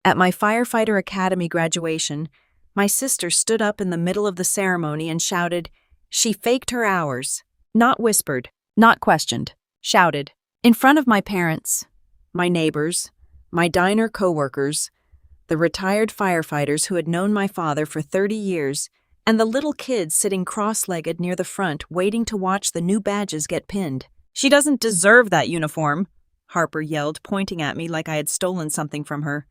At my firefighter academy graduation, my sister stood up in the middle of the ceremony and shouted, "She faked her hours." Not whispered, not questioned, shouted. In front of my parents, my neighbors, my diner coworkers, the retired firefighters who had known my father for 30 years, and the little kids sitting cross-legged near the front waiting to watch the new badges get pinned. "She doesn't deserve that uniform," Harper yelled, pointing at me like I had stolen something from her.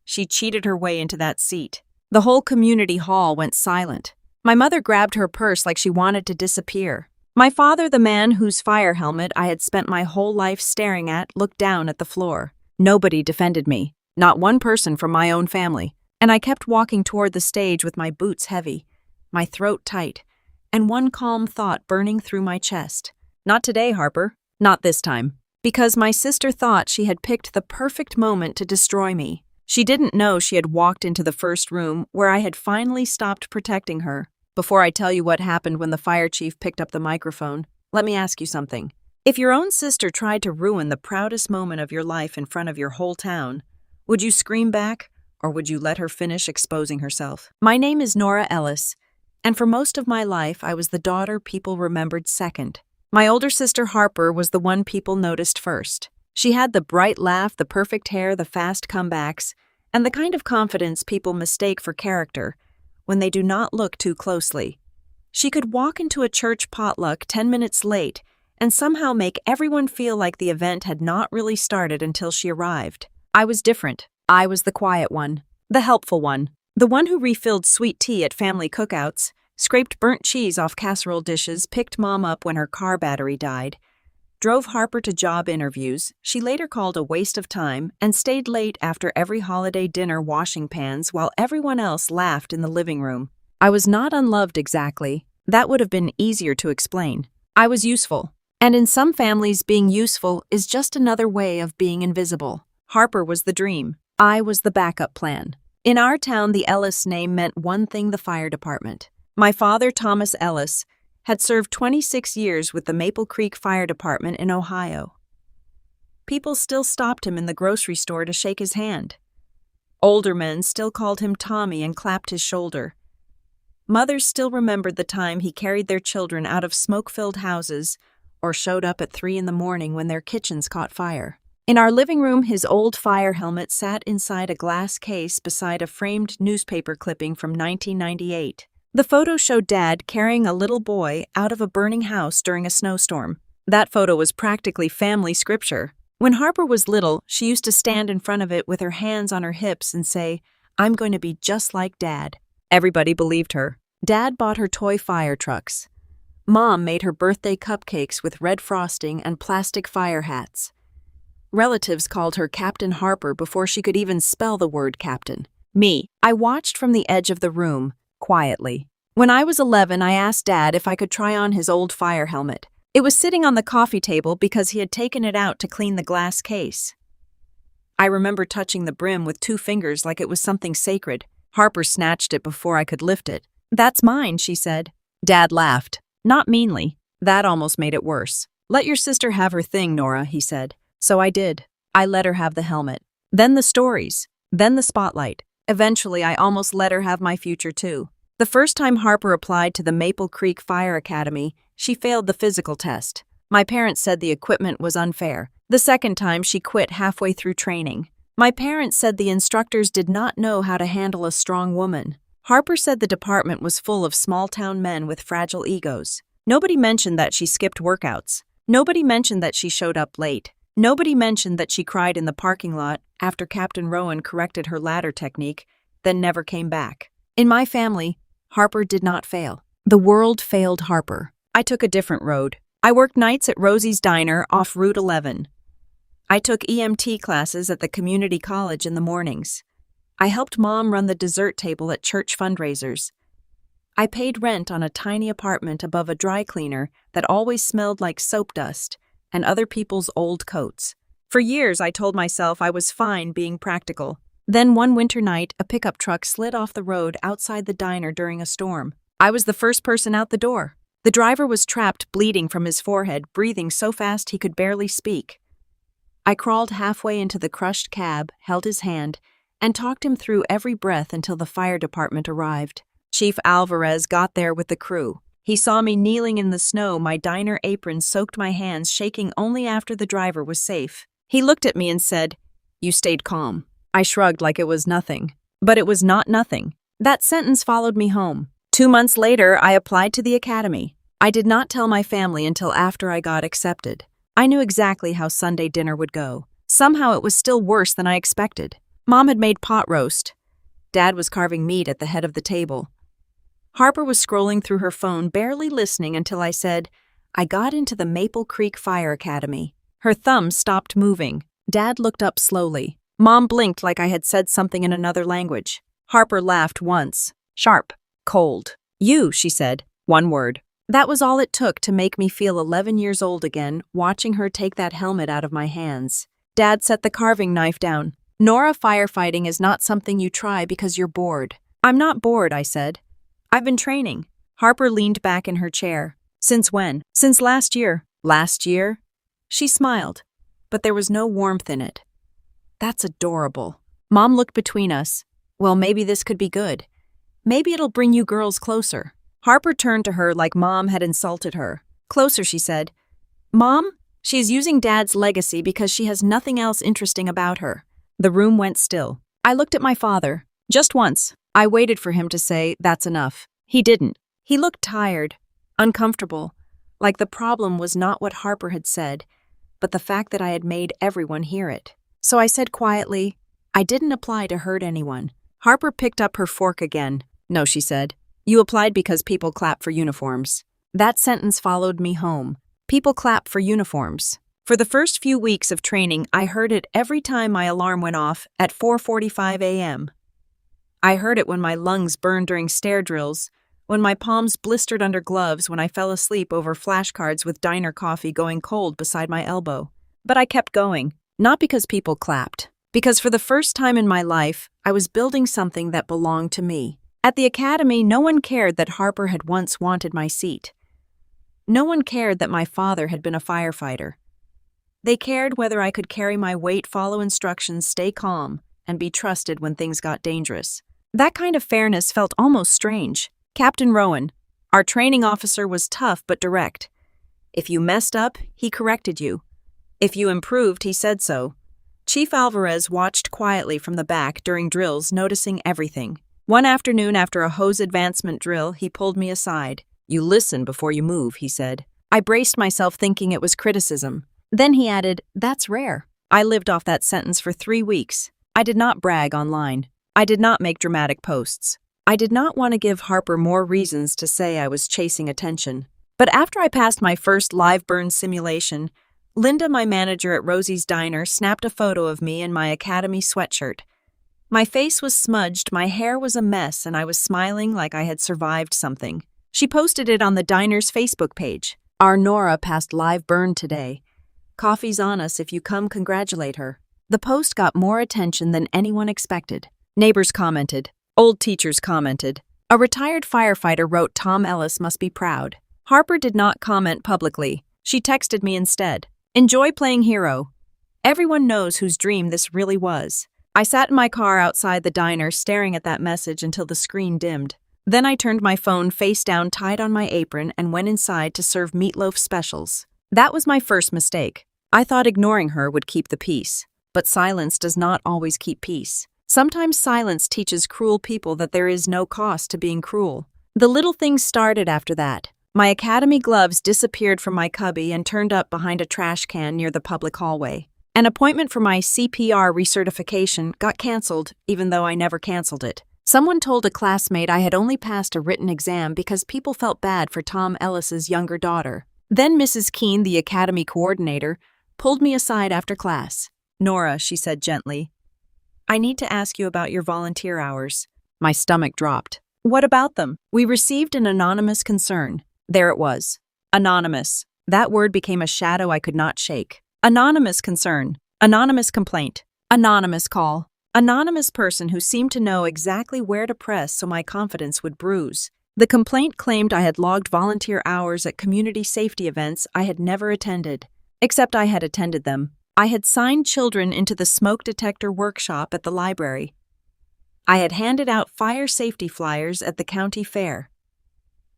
She cheated her way into that seat. The whole community hall went silent. My mother grabbed her purse like she wanted to disappear. My father, the man whose fire helmet I had spent my whole life staring at, looked down at the floor. Nobody defended me, not one person from my own family, and I kept walking toward the stage with my boots heavy, my throat tight, and one calm thought burning through my chest. Not today, Harper. Not this time. Because my sister thought she had picked the perfect moment to destroy me. She didn't know she had walked into the first room where I had finally stopped protecting her. Before I tell you what happened when the fire chief picked up the microphone, let me ask you something. If your own sister tried to ruin the proudest moment of your life in front of your whole town, would you scream back, or would you let her finish exposing herself? My name is Nora Ellis, and for most of my life I was the daughter people remembered second. My older sister Harper was the one people noticed first. She had the bright laugh, the perfect hair, the fast comebacks, and the kind of confidence people mistake for character when they do not look too closely. She could walk into a church potluck 10 minutes late and somehow make everyone feel like the event had not really started until she arrived. I was different. I was the quiet one, the helpful one, the one who refilled sweet tea at family cookouts, scraped burnt cheese off casserole dishes, picked Mom up when her car battery died, drove Harper to job interviews she later called a waste of time, and stayed late after every holiday dinner washing pans while everyone else laughed in the living room. I was not unloved exactly. That would have been easier to explain. I was useful. And in some families, being useful is just another way of being invisible. Harper was the dream. I was the backup plan. In our town, the Ellis name meant one thing: the fire department. My father, Thomas Ellis, had served 26 years with the Maple Creek Fire Department in Ohio. People still stopped him in the grocery store to shake his hand. Older men still called him Tommy and clapped his shoulder. Mothers still remembered the time he carried their children out of smoke-filled houses or showed up at 3 a.m. when their kitchens caught fire. In our living room, his old fire helmet sat inside a glass case beside a framed newspaper clipping from 1998. The photo showed Dad carrying a little boy out of a burning house during a snowstorm. That photo was practically family scripture. When Harper was little, she used to stand in front of it with her hands on her hips and say, "I'm going to be just like Dad." Everybody believed her. Dad bought her toy fire trucks. Mom made her birthday cupcakes with red frosting and plastic fire hats. Relatives called her Captain Harper before she could even spell the word captain. I watched from the edge of the room, quietly. When I was 11, I asked Dad if I could try on his old fire helmet. It was sitting on the coffee table because he had taken it out to clean the glass case. I remember touching the brim with 2 fingers like it was something sacred. Harper snatched it before I could lift it. "That's mine," she said. Dad laughed, not meanly. That almost made it worse. "Let your sister have her thing, Nora," he said. So I did. I let her have the helmet. Then the stories. Then the spotlight. Eventually, I almost let her have my future too. The first time Harper applied to the Maple Creek Fire Academy, she failed the physical test. My parents said the equipment was unfair. The second time, she quit halfway through training. My parents said the instructors did not know how to handle a strong woman. Harper said the department was full of small-town men with fragile egos. Nobody mentioned that she skipped workouts. Nobody mentioned that she showed up late. Nobody mentioned that she cried in the parking lot after Captain Rowan corrected her ladder technique, then never came back. In my family, Harper did not fail. The world failed Harper. I took a different road. I worked nights at Rosie's Diner off Route 11. I took EMT classes at the community college in the mornings. I helped Mom run the dessert table at church fundraisers. I paid rent on a tiny apartment above a dry cleaner that always smelled like soap dust and other people's old coats. For years, I told myself I was fine being practical. Then one winter night, a pickup truck slid off the road outside the diner during a storm. I was the first person out the door. The driver was trapped, bleeding from his forehead, breathing so fast he could barely speak. I crawled halfway into the crushed cab, held his hand, and talked him through every breath until the fire department arrived. Chief Alvarez got there with the crew. He saw me kneeling in the snow, my diner apron soaked, my hands shaking only after the driver was safe. He looked at me and said, "You stayed calm." I shrugged like it was nothing. But it was not nothing. That sentence followed me home. 2 months later, I applied to the academy. I did not tell my family until after I got accepted. I knew exactly how Sunday dinner would go. Somehow it was still worse than I expected. Mom had made pot roast. Dad was carving meat at the head of the table. Harper was scrolling through her phone, barely listening until I said, "I got into the Maple Creek Fire Academy." Her thumb stopped moving. Dad looked up slowly. Mom blinked like I had said something in another language. Harper laughed once. Sharp. Cold. "You," she said. One word. That was all it took to make me feel 11 years old again, watching her take that helmet out of my hands. Dad set the carving knife down. "Nora, firefighting is not something you try because you're bored." "I'm not bored," I said. "I've been training." Harper leaned back in her chair. "Since when?" "Since last year." "Last year?" She smiled, but there was no warmth in it. "That's adorable." Mom looked between us. "Well, maybe this could be good. Maybe it'll bring you girls closer." Harper turned to her like Mom had insulted her. "Closer," she said. "Mom, she's using Dad's legacy because she has nothing else interesting about her." The room went still. I looked at my father. Just once. I waited for him to say, "That's enough." He didn't. He looked tired, uncomfortable, like the problem was not what Harper had said, but the fact that I had made everyone hear it. So I said quietly, "I didn't apply to hurt anyone." Harper picked up her fork again. "No," she said. "You applied because people clap for uniforms." That sentence followed me home. People clap for uniforms. For the first few weeks of training, I heard it every time my alarm went off at 4:45 a.m. I heard it when my lungs burned during stair drills, when my palms blistered under gloves, when I fell asleep over flashcards with diner coffee going cold beside my elbow. But I kept going, not because people clapped, because for the first time in my life, I was building something that belonged to me. At the academy, no one cared that Harper had once wanted my seat. No one cared that my father had been a firefighter. They cared whether I could carry my weight, follow instructions, stay calm, and be trusted when things got dangerous. That kind of fairness felt almost strange. Captain Rowan, our training officer, was tough but direct. If you messed up, he corrected you. If you improved, he said so. Chief Alvarez watched quietly from the back during drills, noticing everything. One afternoon after a hose advancement drill, he pulled me aside. "You listen before you move," he said. I braced myself thinking it was criticism. Then he added, "That's rare." I lived off that sentence for 3 weeks. I did not brag online. I did not make dramatic posts. I did not want to give Harper more reasons to say I was chasing attention. But after I passed my first live burn simulation, Linda, my manager at Rosie's Diner, snapped a photo of me in my academy sweatshirt. My face was smudged, my hair was a mess, and I was smiling like I had survived something. She posted it on the diner's Facebook page. "Our Nora passed live burn today. Coffee's on us if you come congratulate her." The post got more attention than anyone expected. Neighbors commented. Old teachers commented. A retired firefighter wrote, "Tom Ellis must be proud." Harper did not comment publicly. She texted me instead. "Enjoy playing hero. Everyone knows whose dream this really was." I sat in my car outside the diner staring at that message until the screen dimmed. Then I turned my phone face down, tied on my apron, and went inside to serve meatloaf specials. That was my first mistake. I thought ignoring her would keep the peace. But silence does not always keep peace. Sometimes silence teaches cruel people that there is no cost to being cruel. The little things started after that. My academy gloves disappeared from my cubby and turned up behind a trash can near the public hallway. An appointment for my CPR recertification got canceled, even though I never canceled it. Someone told a classmate I had only passed a written exam because people felt bad for Tom Ellis's younger daughter. Then Mrs. Keene, the academy coordinator, pulled me aside after class. "Nora," she said gently, "I need to ask you about your volunteer hours." My stomach dropped. "What about them?" "We received an anonymous concern." There it was. Anonymous. That word became a shadow I could not shake. Anonymous concern. Anonymous complaint. Anonymous call. Anonymous person who seemed to know exactly where to press so my confidence would bruise. The complaint claimed I had logged volunteer hours at community safety events I had never attended. Except I had attended them. I had signed children into the smoke detector workshop at the library. I had handed out fire safety flyers at the county fair.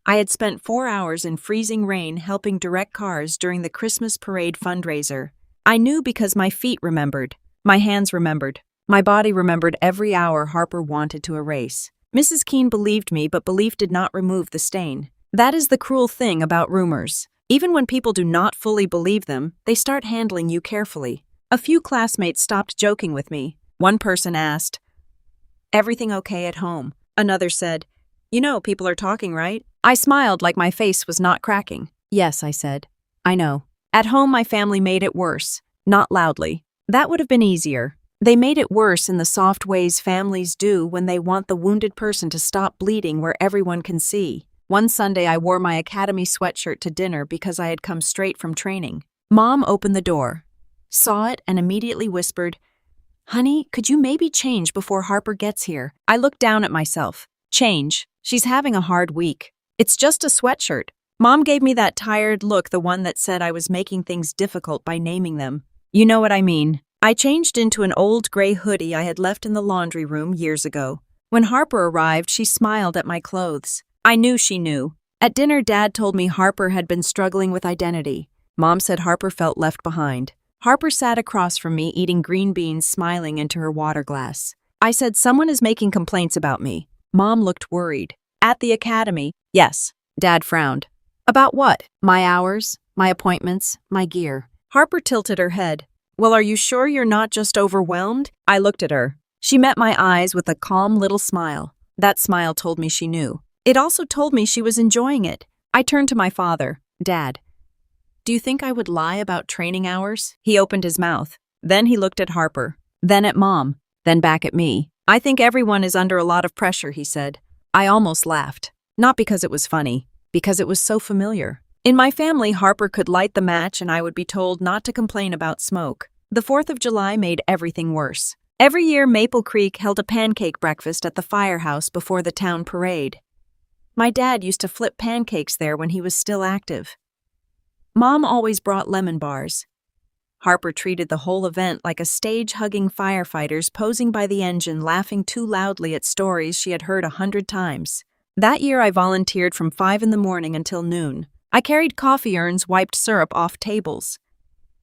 I had spent 4 hours in freezing rain helping direct cars during the Christmas parade fundraiser. I knew because my feet remembered, my hands remembered, my body remembered every hour Harper wanted to erase. Mrs. Keene believed me, but belief did not remove the stain. That is the cruel thing about rumors. Even when people do not fully believe them, they start handling you carefully. A few classmates stopped joking with me. One person asked, "Everything okay at home?" Another said, "You know, people are talking, right?" I smiled like my face was not cracking. "Yes," I said. "I know. At home, my family made it worse. Not loudly. That would have been easier. They made it worse in the soft ways families do when they want the wounded person to stop bleeding where everyone can see." One Sunday, I wore my academy sweatshirt to dinner because I had come straight from training. Mom opened the door, saw it, and immediately whispered, "Honey, could you maybe change before Harper gets here?" I looked down at myself. Change? She's having a hard week. It's just a sweatshirt. Mom gave me that tired look, the one that said I was making things difficult by naming them. You know what I mean. I changed into an old gray hoodie I had left in the laundry room years ago. When Harper arrived, she smiled at my clothes. I knew she knew. At dinner, Dad told me Harper had been struggling with identity. Mom said Harper felt left behind. Harper sat across from me, eating green beans, smiling into her water glass. I said, "Someone is making complaints about me." Mom looked worried. "At the academy?" "Yes." Dad frowned. "About what?" "My hours, my appointments, my gear." Harper tilted her head. "Well, are you sure you're not just overwhelmed?" I looked at her. She met my eyes with a calm little smile. That smile told me she knew. It also told me she was enjoying it. I turned to my father. "Dad, do you think I would lie about training hours?" He opened his mouth. Then he looked at Harper, then at Mom, then back at me. "I think everyone is under a lot of pressure," he said. I almost laughed. Not because it was funny, because it was so familiar. In my family, Harper could light the match and I would be told not to complain about smoke. The 4th of July made everything worse. Every year, Maple Creek held a pancake breakfast at the firehouse before the town parade. My dad used to flip pancakes there when he was still active. Mom always brought lemon bars. Harper treated the whole event like a stage-hugging firefighters posing by the engine, laughing too loudly at stories she had heard 100 times. That year, I volunteered from 5 in the morning until noon. I carried coffee urns, wiped syrup off tables,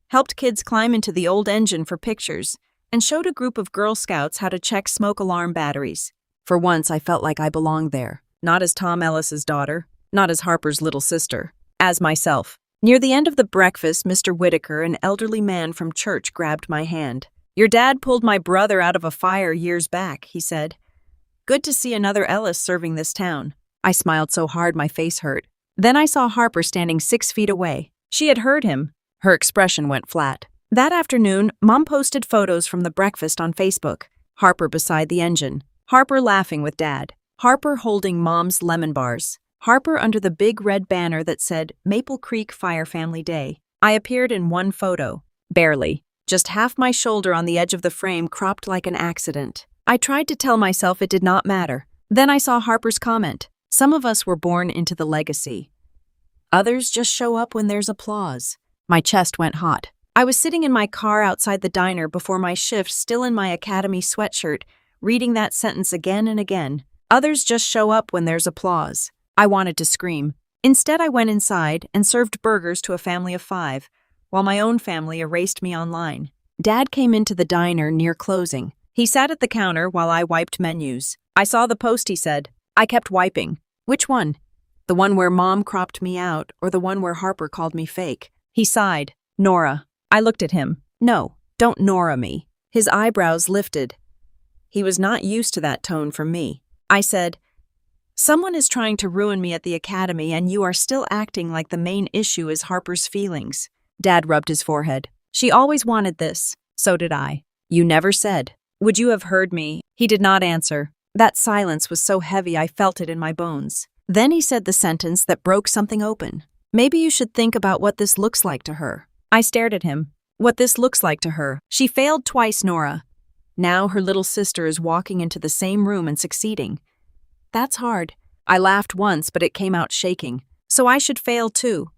helped kids climb into the old engine for pictures, and showed a group of Girl Scouts how to check smoke alarm batteries. For once, I felt like I belonged there. Not as Tom Ellis's daughter, not as Harper's little sister, as myself. Near the end of the breakfast, Mr. Whitaker, an elderly man from church, grabbed my hand. "Your dad pulled my brother out of a fire years back," he said. "Good to see another Ellis serving this town." I smiled so hard my face hurt. Then I saw Harper standing 6 feet away. She had heard him. Her expression went flat. That afternoon, Mom posted photos from the breakfast on Facebook. Harper beside the engine. Harper laughing with Dad. Harper holding Mom's lemon bars. Harper under the big red banner that said Maple Creek Fire Family Day. I appeared in one photo. Barely. Just half my shoulder on the edge of the frame, cropped like an accident. I tried to tell myself it did not matter. Then I saw Harper's comment. "Some of us were born into the legacy. Others just show up when there's applause." My chest went hot. I was sitting in my car outside the diner before my shift, still in my academy sweatshirt, reading that sentence again and again. Others just show up when there's applause. I wanted to scream. Instead, I went inside and served burgers to a family of 5, while my own family erased me online. Dad came into the diner near closing. He sat at the counter while I wiped menus. "I saw the post," he said. I kept wiping. "Which one? The one where Mom cropped me out, or the one where Harper called me fake?" He sighed. "Nora." I looked at him. "No, don't Nora me." His eyebrows lifted. He was not used to that tone from me. I said, "Someone is trying to ruin me at the academy, and you are still acting like the main issue is Harper's feelings." Dad rubbed his forehead. "She always wanted this. So did I." "You never said." "Would you have heard me?" He did not answer. That silence was so heavy I felt it in my bones. Then he said the sentence that broke something open. "Maybe you should think about what this looks like to her." I stared at him. What this looks like to her. She failed twice, Nora. Now her little sister is walking into the same room and succeeding. That's hard. I laughed once, but it came out shaking. So I should fail too.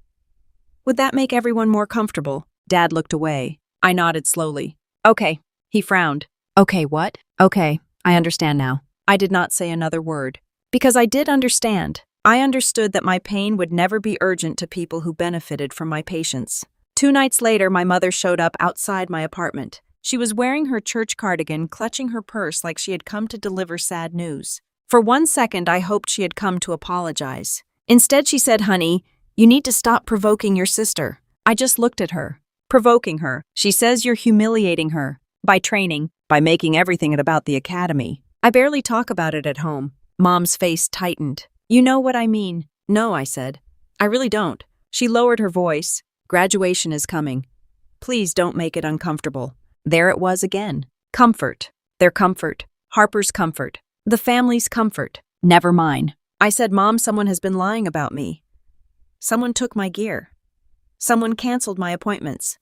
Would that make everyone more comfortable? Dad looked away. I nodded slowly. Okay. He frowned. Okay, what? Okay, I understand now. I did not say another word. Because I did understand. I understood that my pain would never be urgent to people who benefited from my patience. 2 nights later, my mother showed up outside my apartment. She was wearing her church cardigan, clutching her purse like she had come to deliver sad news. For 1 second, I hoped she had come to apologize. Instead, she said, "Honey, you need to stop provoking your sister." I just looked at her. Provoking her. She says you're humiliating her. By training, by making everything about the academy. I barely talk about it at home. Mom's face tightened. "You know what I mean." "No," I said. "I really don't." She lowered her voice. "Graduation is coming. Please don't make it uncomfortable." There it was again. Comfort. Their comfort. Harper's comfort. The family's comfort. Never mine. I said, "Mom, someone has been lying about me. Someone took my gear. Someone canceled my appointments.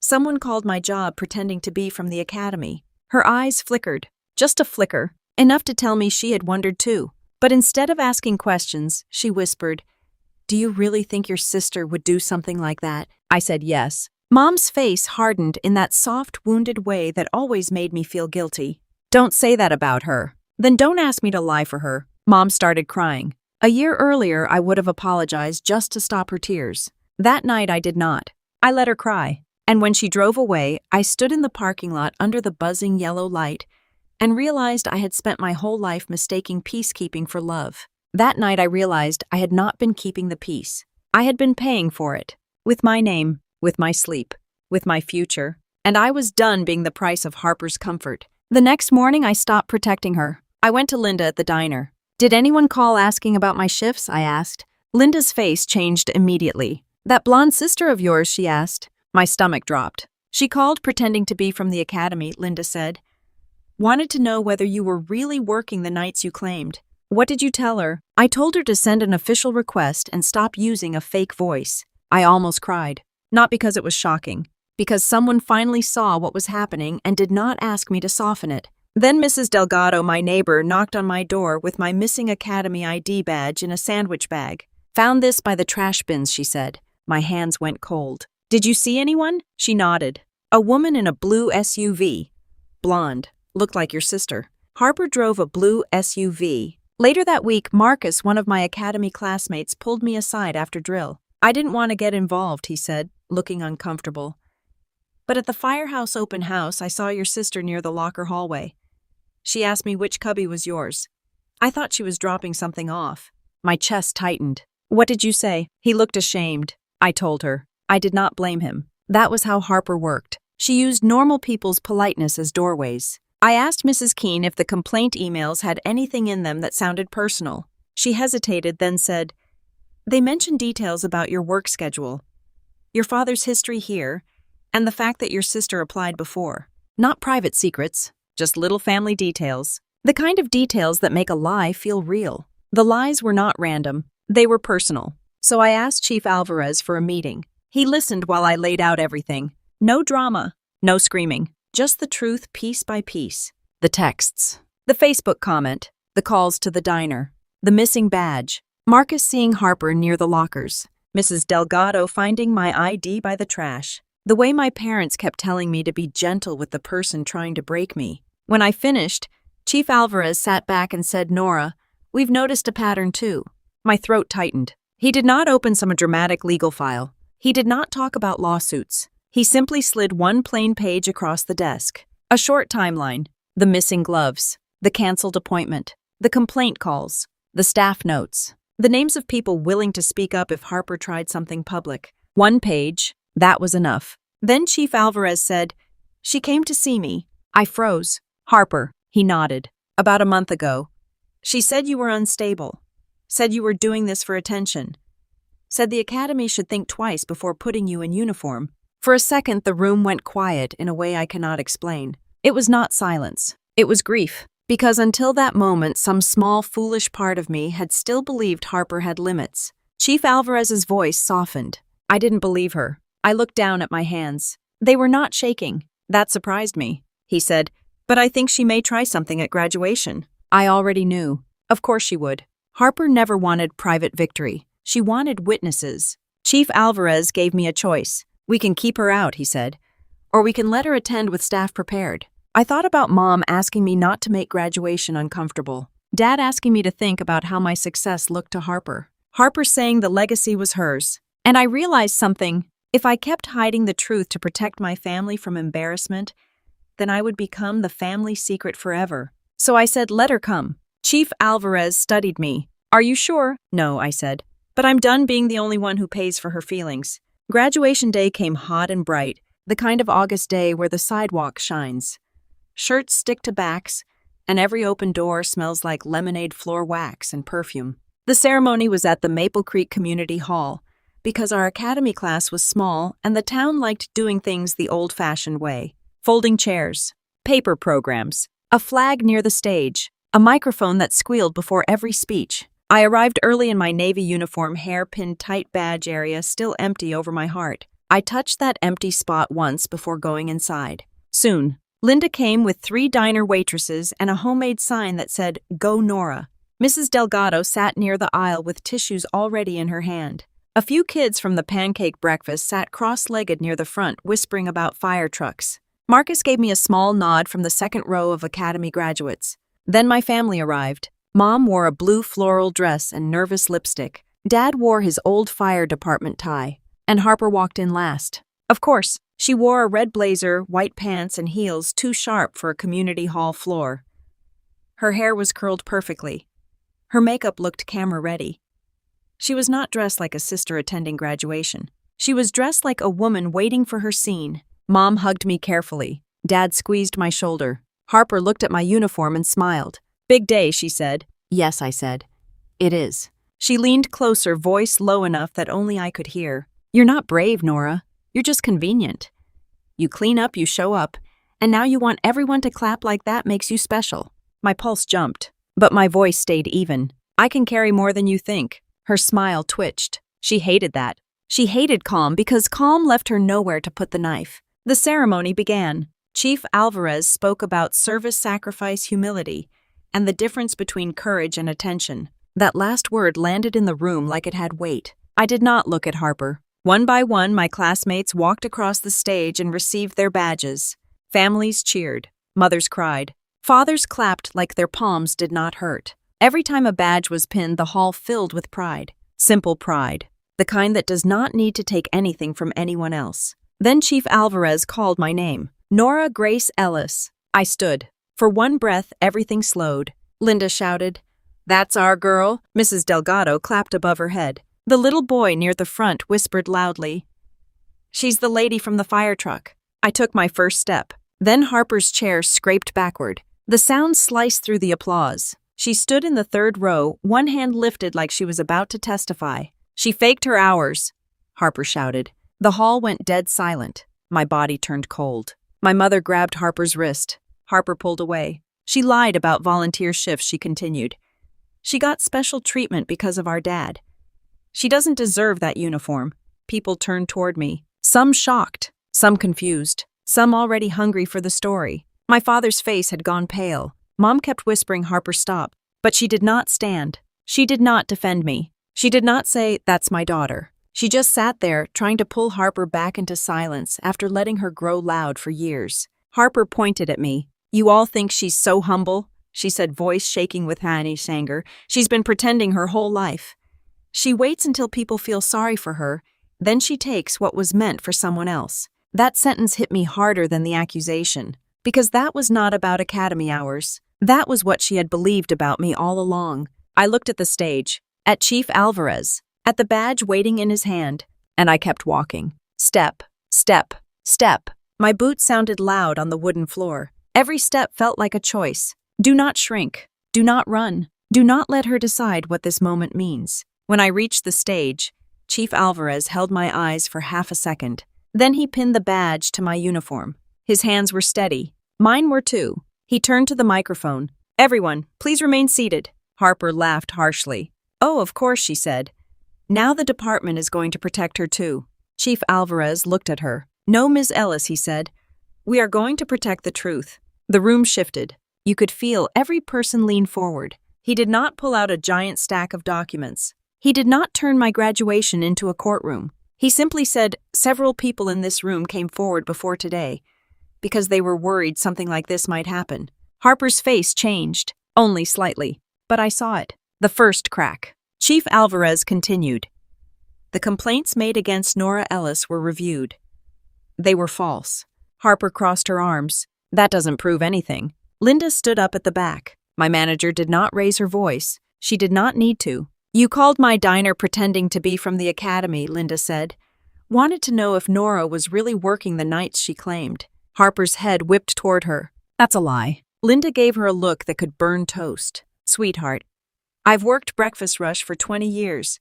Someone called my job pretending to be from the academy." Her eyes flickered. Just a flicker. Enough to tell me she had wondered too. But instead of asking questions, she whispered, "Do you really think your sister would do something like that?" I said yes. Mom's face hardened in that soft, wounded way that always made me feel guilty. "Don't say that about her. Then don't ask me to lie for her." Mom started crying. A year earlier, I would have apologized just to stop her tears. That night, I did not. I let her cry. And when she drove away, I stood in the parking lot under the buzzing yellow light and realized I had spent my whole life mistaking peacekeeping for love. That night, I realized I had not been keeping the peace. I had been paying for it. With my name, with my sleep, with my future. And I was done being the price of Harper's comfort. The next morning, I stopped protecting her. I went to Linda at the diner. "Did anyone call asking about my shifts?" I asked. Linda's face changed immediately. "That blonde sister of yours?" she asked. My stomach dropped. "She called pretending to be from the academy," Linda said. "Wanted to know whether you were really working the nights you claimed." "What did you tell her?" "I told her to send an official request and stop using a fake voice." I almost cried. Not because it was shocking. Because someone finally saw what was happening and did not ask me to soften it. Then Mrs. Delgado, my neighbor, knocked on my door with my missing academy ID badge in a sandwich bag. "Found this by the trash bins," she said. My hands went cold. "Did you see anyone?" She nodded. "A woman in a blue SUV. Blonde. Looked like your sister." Harper drove a blue SUV. Later that week, Marcus, one of my academy classmates, pulled me aside after drill. "I didn't want to get involved," he said, looking uncomfortable. "But at the firehouse open house, I saw your sister near the locker hallway. She asked me which cubby was yours. I thought she was dropping something off." My chest tightened. "What did you say?" He looked ashamed. I told her. I did not blame him. That was how Harper worked. She used normal people's politeness as doorways. I asked Mrs. Keene if the complaint emails had anything in them that sounded personal. She hesitated, then said, "They mention details about your work schedule, your father's history here, and the fact that your sister applied before. Not private secrets, just little family details. The kind of details that make a lie feel real." The lies were not random. They were personal. So I asked Chief Alvarez for a meeting. He listened while I laid out everything. No drama, no screaming, just the truth piece by piece. The texts, the Facebook comment, the calls to the diner, the missing badge, Marcus seeing Harper near the lockers, Mrs. Delgado finding my ID by the trash, the way my parents kept telling me to be gentle with the person trying to break me. When I finished, Chief Alvarez sat back and said, "Nora, we've noticed a pattern too." My throat tightened. He did not open some dramatic legal file. He did not talk about lawsuits. He simply slid one plain page across the desk. A short timeline. The missing gloves. The canceled appointment. The complaint calls. The staff notes. The names of people willing to speak up if Harper tried something public. 1 page. That was enough. Then Chief Alvarez said, "She came to see me." I froze. "Harper," he nodded. "About a month ago. She said you were unstable. Said you were doing this for attention. Said the academy should think twice before putting you in uniform." For a second, the room went quiet in a way I cannot explain. It was not silence. It was grief. Because until that moment, some small, foolish part of me had still believed Harper had limits. Chief Alvarez's voice softened. I didn't believe her. I looked down at my hands. They were not shaking. That surprised me. He said, "But I think she may try something at graduation." I already knew. Of course she would. Harper never wanted private victory. She wanted witnesses. Chief Alvarez gave me a choice. "We can keep her out," he said, "or we can let her attend with staff prepared." I thought about Mom asking me not to make graduation uncomfortable. Dad asking me to think about how my success looked to Harper. Harper saying the legacy was hers. And I realized something. If I kept hiding the truth to protect my family from embarrassment, then I would become the family secret forever. So I said, let her come. Chief Alvarez studied me. Are you sure? No, I said. But I'm done being the only one who pays for her feelings. Graduation day came hot and bright, the kind of August day where the sidewalk shines. Shirts stick to backs, and every open door smells like lemonade floor wax and perfume. The ceremony was at the Maple Creek Community Hall, because our academy class was small and the town liked doing things the old-fashioned way. Folding chairs, paper programs, a flag near the stage, a microphone that squealed before every speech. I arrived early in my Navy uniform, hair-pinned tight badge area still empty over my heart. I touched that empty spot once before going inside. Soon, Linda came with 3 diner waitresses and a homemade sign that said, Go Nora. Mrs. Delgado sat near the aisle with tissues already in her hand. A few kids from the pancake breakfast sat cross-legged near the front, whispering about fire trucks. Marcus gave me a small nod from the second row of academy graduates. Then my family arrived. Mom wore a blue floral dress and nervous lipstick. Dad wore his old fire department tie. And Harper walked in last. Of course, she wore a red blazer, white pants, and heels too sharp for a community hall floor. Her hair was curled perfectly. Her makeup looked camera-ready. She was not dressed like a sister attending graduation. She was dressed like a woman waiting for her scene. Mom hugged me carefully. Dad squeezed my shoulder. Harper looked at my uniform and smiled. Big day, she said. Yes, I said. It is. She leaned closer, voice low enough that only I could hear. You're not brave, Nora. You're just convenient. You clean up, you show up, and now you want everyone to clap like that makes you special. My pulse jumped, but my voice stayed even. I can carry more than you think. Her smile twitched. She hated that. She hated calm because calm left her nowhere to put the knife. The ceremony began. Chief Alvarez spoke about service, sacrifice, humility, and the difference between courage and attention. That last word landed in the room like it had weight. I did not look at Harper. One by one, my classmates walked across the stage and received their badges. Families cheered. Mothers cried. Fathers clapped like their palms did not hurt. Every time a badge was pinned, the hall filled with pride. Simple pride. The kind that does not need to take anything from anyone else. Then Chief Alvarez called my name. Nora Grace Ellis. I stood. For one breath, everything slowed. Linda shouted, That's our girl. Mrs. Delgado clapped above her head. The little boy near the front whispered loudly, She's the lady from the fire truck. I took my first step. Then Harper's chair scraped backward. The sound sliced through the applause. She stood in the third row, one hand lifted like she was about to testify. She faked her hours, Harper shouted. The hall went dead silent. My body turned cold. My mother grabbed Harper's wrist. Harper pulled away. She lied about volunteer shifts, she continued. She got special treatment because of our dad. She doesn't deserve that uniform. People turned toward me. Some shocked, some confused, some already hungry for the story. My father's face had gone pale. Mom kept whispering, Harper, stop. But she did not stand. She did not defend me. She did not say, that's my daughter. She just sat there, trying to pull Harper back into silence after letting her grow loud for years. Harper pointed at me. You all think she's so humble, she said, voice shaking with panic anger. She's been pretending her whole life. She waits until people feel sorry for her, then she takes what was meant for someone else. That sentence hit me harder than the accusation, because that was not about academy hours. That was what she had believed about me all along. I looked at the stage, at Chief Alvarez, at the badge waiting in his hand, and I kept walking. Step, step, step. My boots sounded loud on the wooden floor. Every step felt like a choice. Do not shrink. Do not run. Do not let her decide what this moment means. When I reached the stage, Chief Alvarez held my eyes for half a second. Then he pinned the badge to my uniform. His hands were steady. Mine were too. He turned to the microphone. Everyone, please remain seated. Harper laughed harshly. Oh, of course, she said. Now the department is going to protect her too. Chief Alvarez looked at her. No, Ms. Ellis, he said. We are going to protect the truth. The room shifted. You could feel every person lean forward. He did not pull out a giant stack of documents. He did not turn my graduation into a courtroom. He simply said, several people in this room came forward before today. because they were worried something like this might happen. Harper's face changed, only slightly, but I saw it. The first crack. Chief Alvarez continued. The complaints made against Nora Ellis were reviewed. They were false. Harper crossed her arms. That doesn't prove anything. Linda stood up at the back. My manager did not raise her voice. She did not need to. You called my diner pretending to be from the academy, Linda said. Wanted to know if Nora was really working the nights she claimed. Harper's head whipped toward her. That's a lie. Linda gave her a look that could burn toast. Sweetheart, I've worked Breakfast Rush for 20 years.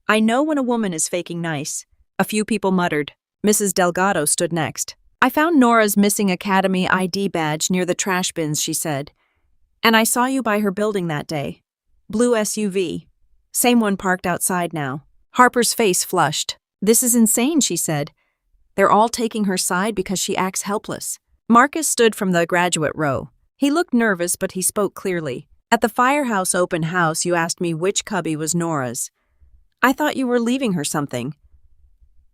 I know when a woman is faking nice. A few people muttered. Mrs. Delgado stood next. I found Nora's missing academy ID badge near the trash bins, she said. And I saw you by her building that day. Blue SUV. Same one parked outside now. Harper's face flushed. This is insane, she said. They're all taking her side because she acts helpless. Marcus stood from the graduate row. He looked nervous, but he spoke clearly. At the firehouse open house, you asked me which cubby was Nora's. I thought you were leaving her something.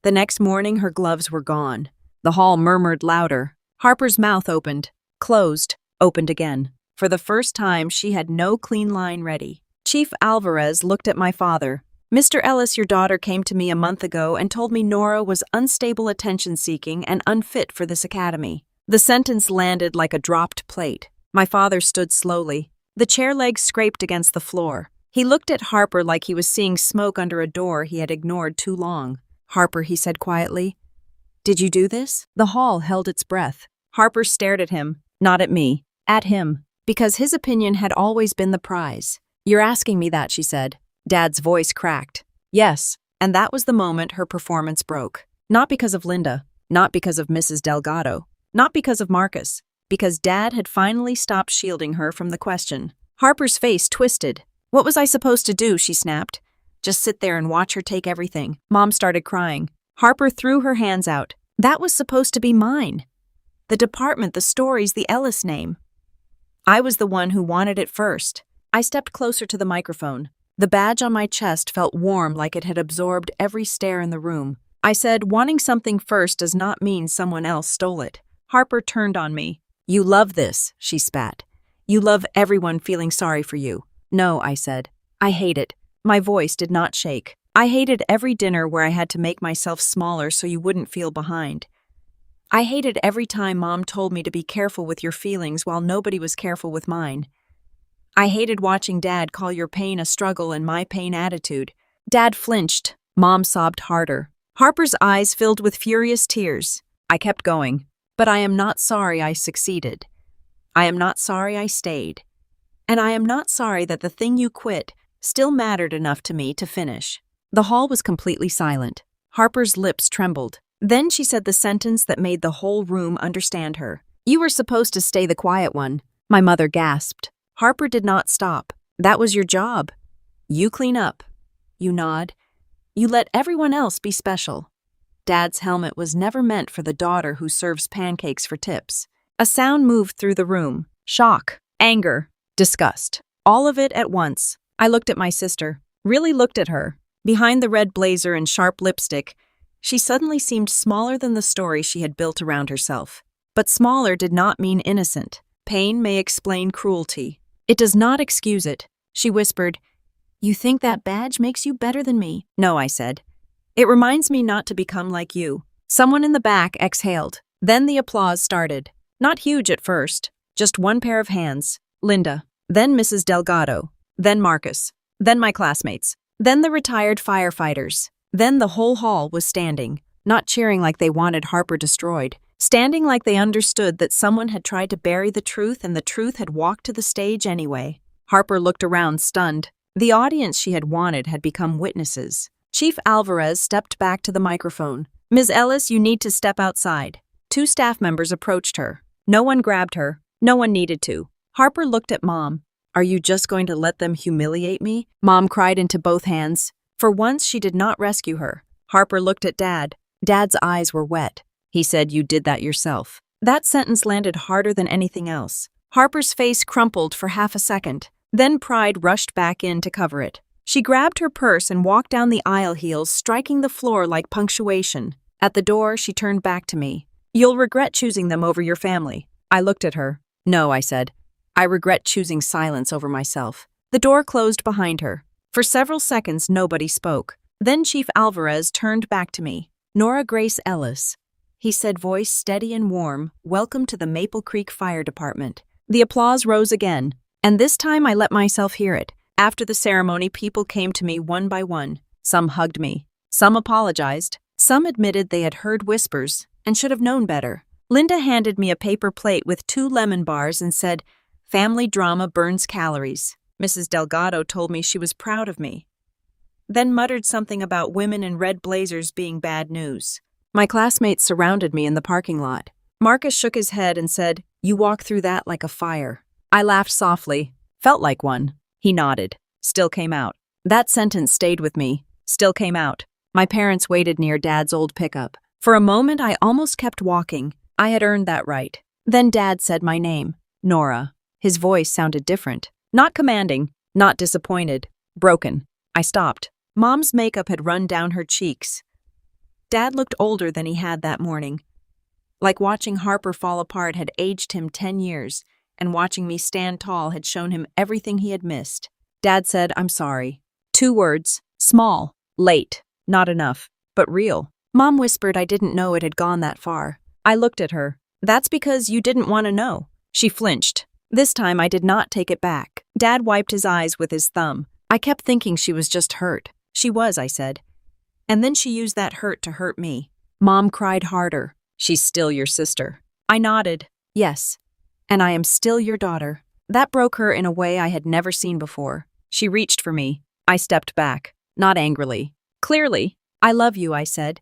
The next morning, her gloves were gone. The hall murmured louder. Harper's mouth opened, closed, opened again. For the first time, she had no clean line ready. Chief Alvarez looked at my father. Mr. Ellis, your daughter came to me a month ago and told me Nora was unstable attention-seeking and unfit for this academy. The sentence landed like a dropped plate. My father stood slowly. The chair legs scraped against the floor. He looked at Harper like he was seeing smoke under a door he had ignored too long. Harper, he said quietly. Did you do this? The hall held its breath. Harper stared at him, not at me, at him, because his opinion had always been the prize. You're asking me that, she said. Dad's voice cracked. Yes, and that was the moment her performance broke. Not because of Linda, not because of Mrs. Delgado, not because of Marcus, because Dad had finally stopped shielding her from the question. Harper's face twisted. What was I supposed to do, she snapped. Just sit there and watch her take everything. Mom started crying. Harper threw her hands out. That was supposed to be mine. The department, the stories, the Ellis name. I was the one who wanted it first. I stepped closer to the microphone. The badge on my chest felt warm, like it had absorbed every stare in the room. I said, wanting something first does not mean someone else stole it. Harper turned on me. You love this, she spat. You love everyone feeling sorry for you. No, I said. I hate it. My voice did not shake. I hated every dinner where I had to make myself smaller so you wouldn't feel behind. I hated every time Mom told me to be careful with your feelings while nobody was careful with mine. I hated watching Dad call your pain a struggle and my pain attitude. Dad flinched. Mom sobbed harder. Harper's eyes filled with furious tears. I kept going. But I am not sorry I succeeded. I am not sorry I stayed. And I am not sorry that the thing you quit still mattered enough to me to finish. The hall was completely silent. Harper's lips trembled. Then she said the sentence that made the whole room understand her. You were supposed to stay the quiet one. My mother gasped. Harper did not stop. That was your job. You clean up. You nod. You let everyone else be special. Dad's helmet was never meant for the daughter who serves pancakes for tips. A sound moved through the room. Shock, anger, disgust. All of it at once. I looked at my sister. Really looked at her. Behind the red blazer and sharp lipstick, she suddenly seemed smaller than the story she had built around herself. But smaller did not mean innocent. Pain may explain cruelty. It does not excuse it. She whispered, You think that badge makes you better than me? No, I said. It reminds me not to become like you. Someone in the back exhaled. Then the applause started. Not huge at first. Just one pair of hands. Linda. Then Mrs. Delgado. Then Marcus. Then my classmates. Then the retired firefighters. Then the whole hall was standing. Not cheering like they wanted Harper destroyed. Standing like they understood that someone had tried to bury the truth and the truth had walked to the stage anyway. Harper looked around, stunned. The audience she had wanted had become witnesses. Chief Alvarez stepped back to the microphone. Ms. Ellis, you need to step outside. 2 staff members approached her. No one grabbed her. No one needed to. Harper looked at Mom. Are you just going to let them humiliate me? Mom cried into both hands. For once, she did not rescue her. Harper looked at Dad. Dad's eyes were wet. He said, You did that yourself. That sentence landed harder than anything else. Harper's face crumpled for half a second. Then pride rushed back in to cover it. She grabbed her purse and walked down the aisle heels, striking the floor like punctuation. At the door, she turned back to me. You'll regret choosing them over your family. I looked at her. No, I said. I regret choosing silence over myself. The door closed behind her. For several seconds, nobody spoke. Then Chief Alvarez turned back to me. Nora Grace Ellis. He said, voice steady and warm, welcome to the Maple Creek Fire Department. The applause rose again, and this time I let myself hear it. After the ceremony, people came to me one by one. Some hugged me. Some apologized. Some admitted they had heard whispers and should have known better. Linda handed me a paper plate with 2 lemon bars and said, family drama burns calories. Mrs. Delgado told me she was proud of me. Then muttered something about women in red blazers being bad news. My classmates surrounded me in the parking lot. Marcus shook his head and said, you walk through that like a fire. I laughed softly. Felt like one. He nodded. Still came out. That sentence stayed with me. Still came out. My parents waited near Dad's old pickup. For a moment, I almost kept walking. I had earned that right. Then Dad said my name. Nora. His voice sounded different. Not commanding. Not disappointed. Broken. I stopped. Mom's makeup had run down her cheeks. Dad looked older than he had that morning. Like watching Harper fall apart had aged him 10 years, and watching me stand tall had shown him everything he had missed. Dad said, I'm sorry. 2 words. Small. Late. Not enough. But real. Mom whispered I didn't know it had gone that far. I looked at her. That's because you didn't want to know. She flinched. This time I did not take it back. Dad wiped his eyes with his thumb. I kept thinking she was just hurt. She was, I said. And then she used that hurt to hurt me. Mom cried harder. She's still your sister. I nodded. Yes. And I am still your daughter. That broke her in a way I had never seen before. She reached for me. I stepped back. Not angrily. Clearly. I love you, I said.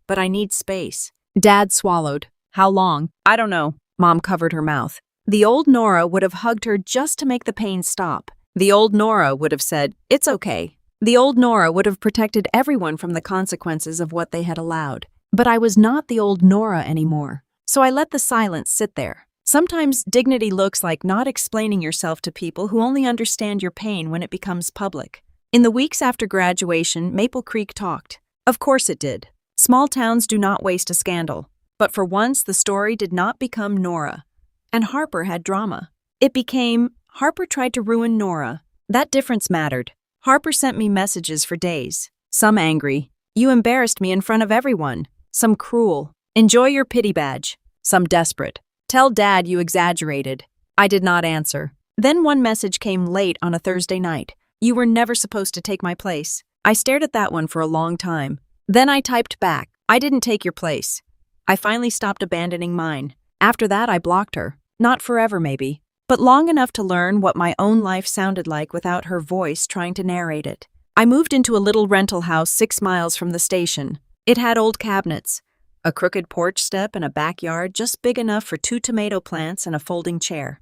But I need space. Dad swallowed. How long? I don't know. Mom covered her mouth. The old Nora would have hugged her just to make the pain stop. The old Nora would have said, it's okay. The old Nora would have protected everyone from the consequences of what they had allowed. But I was not the old Nora anymore. So I let the silence sit there. Sometimes dignity looks like not explaining yourself to people who only understand your pain when it becomes public. In the weeks after graduation, Maple Creek talked. Of course it did. Small towns do not waste a scandal. But for once, the story did not become Nora. And Harper had drama. It became, Harper tried to ruin Nora. That difference mattered. Harper sent me messages for days. Some angry. You embarrassed me in front of everyone. Some cruel. Enjoy your pity badge. Some desperate. Tell Dad you exaggerated. I did not answer. Then one message came late on a Thursday night. You were never supposed to take my place. I stared at that one for a long time. Then I typed back. I didn't take your place. I finally stopped abandoning mine. After that, I blocked her. Not forever, maybe, but long enough to learn what my own life sounded like without her voice trying to narrate it. I moved into a little rental house 6 miles from the station. It had old cabinets, a crooked porch step, and a backyard just big enough for 2 tomato plants and a folding chair.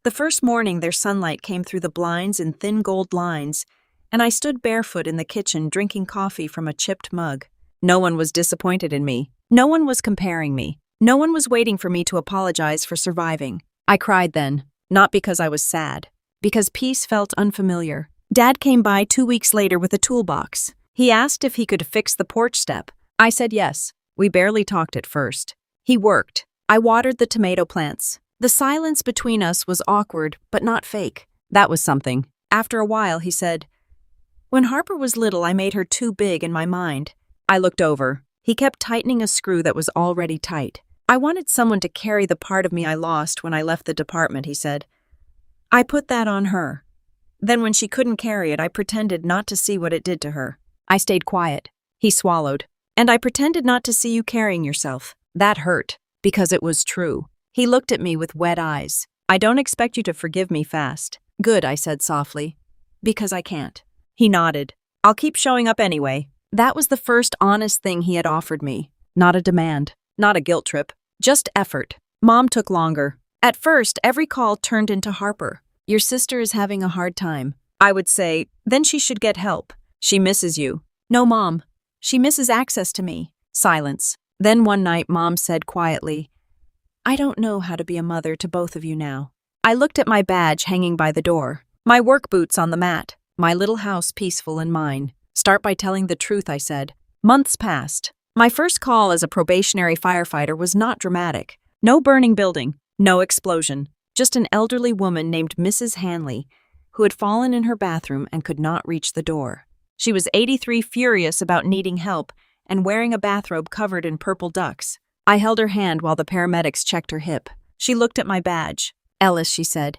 The first morning, their sunlight came through the blinds in thin gold lines, and I stood barefoot in the kitchen drinking coffee from a chipped mug. No one was disappointed in me. No one was comparing me. No one was waiting for me to apologize for surviving. I cried then, not because I was sad, because peace felt unfamiliar. Dad came by 2 weeks later with a toolbox. He asked if he could fix the porch step. I said yes. We barely talked at first. He worked. I watered the tomato plants. The silence between us was awkward, but not fake. That was something. After a while, he said, when Harper was little, I made her too big in my mind. I looked over. He kept tightening a screw that was already tight. I wanted someone to carry the part of me I lost when I left the department, he said. I put that on her. Then when she couldn't carry it, I pretended not to see what it did to her. I stayed quiet. He swallowed. And I pretended not to see you carrying yourself. That hurt, because it was true. He looked at me with wet eyes. I don't expect you to forgive me fast. Good, I said softly. Because I can't. He nodded. I'll keep showing up anyway. That was the first honest thing he had offered me. Not a demand. Not a guilt trip. Just effort. Mom took longer. At first, every call turned into Harper. Your sister is having a hard time. I would say, then she should get help. She misses you. No, Mom. She misses access to me. Silence. Then one night, Mom said quietly, I don't know how to be a mother to both of you now. I looked at my badge hanging by the door. My work boots on the mat. My little house peaceful and mine. Start by telling the truth, I said. Months passed. My first call as a probationary firefighter was not dramatic. No burning building, no explosion, just an elderly woman named Mrs. Hanley, who had fallen in her bathroom and could not reach the door. She was 83, furious about needing help, and wearing a bathrobe covered in purple ducks. I held her hand while the paramedics checked her hip. She looked at my badge. "Ellis," she said.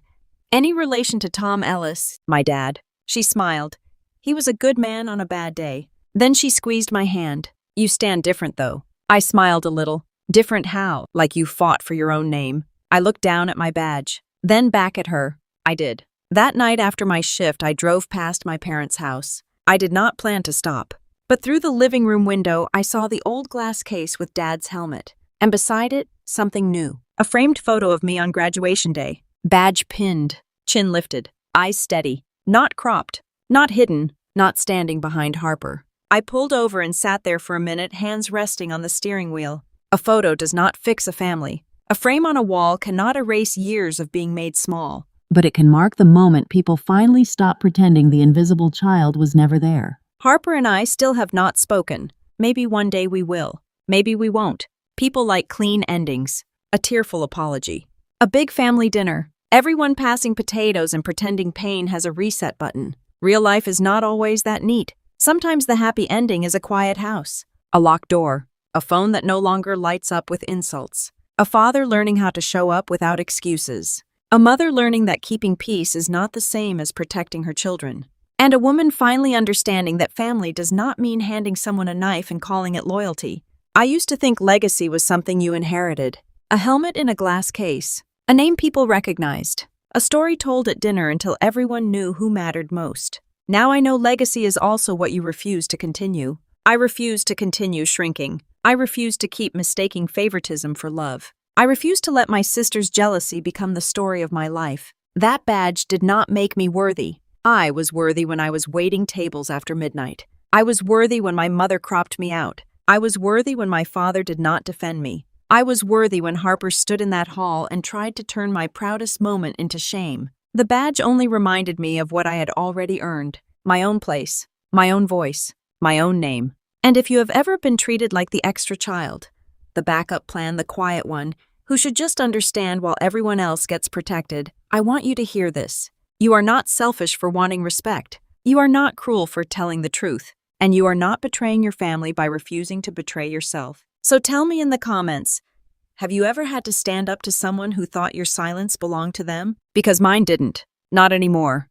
"Any relation to Tom Ellis, my dad?" She smiled. "He was a good man on a bad day." Then she squeezed my hand. "You stand different, though." I smiled a little. "Different how? Like you fought for your own name?" I looked down at my badge, then back at her. I did. That night after my shift, I drove past my parents' house. I did not plan to stop. But through the living room window, I saw the old glass case with Dad's helmet. And beside it, something new. A framed photo of me on graduation day. Badge pinned, chin lifted, eyes steady. Not cropped, not hidden, not standing behind Harper. I pulled over and sat there for a minute, hands resting on the steering wheel. A photo does not fix a family. A frame on a wall cannot erase years of being made small. But it can mark the moment people finally stop pretending the invisible child was never there. Harper and I still have not spoken. Maybe one day we will. Maybe we won't. People like clean endings. A tearful apology. A big family dinner. Everyone passing potatoes and pretending pain has a reset button. Real life is not always that neat. Sometimes the happy ending is a quiet house. A locked door. A phone that no longer lights up with insults. A father learning how to show up without excuses. A mother learning that keeping peace is not the same as protecting her children. And a woman finally understanding that family does not mean handing someone a knife and calling it loyalty. I used to think legacy was something you inherited. A helmet in a glass case. A name people recognized. A story told at dinner until everyone knew who mattered most. Now I know legacy is also what you refuse to continue. I refuse to continue shrinking. I refuse to keep mistaking favoritism for love. I refuse to let my sister's jealousy become the story of my life. That badge did not make me worthy. I was worthy when I was waiting tables after midnight. I was worthy when my mother cropped me out. I was worthy when my father did not defend me. I was worthy when Harper stood in that hall and tried to turn my proudest moment into shame. The badge only reminded me of what I had already earned. My own place, my own voice, my own name. And if you have ever been treated like the extra child, the backup plan, the quiet one, who should just understand while everyone else gets protected, I want you to hear this. You are not selfish for wanting respect. You are not cruel for telling the truth. And you are not betraying your family by refusing to betray yourself. So tell me in the comments, have you ever had to stand up to someone who thought your silence belonged to them? Because mine didn't. Not anymore.